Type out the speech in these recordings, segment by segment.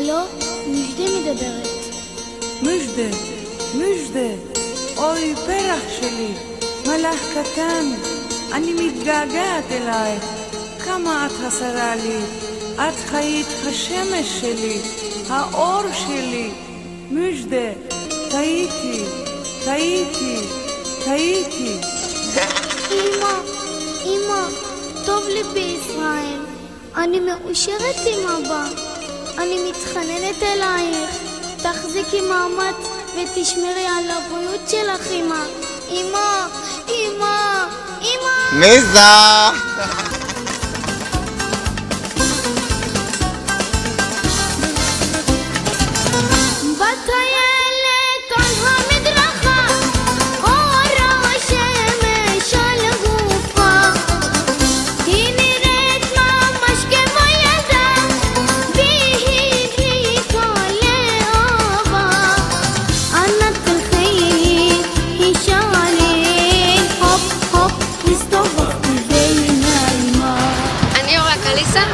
הלו, מג'דה מדברת. מג'דה, מג'דה, אוי פרח שלי, מלאך קטן, אני מתגעגעת אלייך, כמה את חסרה לי, את חיית השמש שלי, האור שלי, מג'דה, טעיתי, טעיתי, טעיתי. אמא, טוב לי בישראל, אני מאושרת עם אבא, אני מתחננת אלייך, תחזיקי מעמד ותשמרי על הבריאות שלך אמא. אמא. מי זה?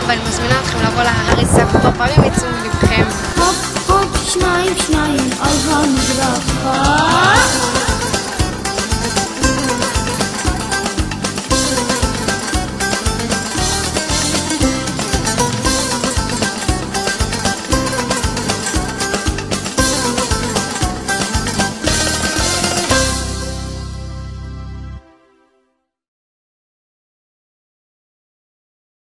ואני מזמינה אתכם לבוא להריסה, כבר פעמים יצאו לבכם. הופ, שניים, על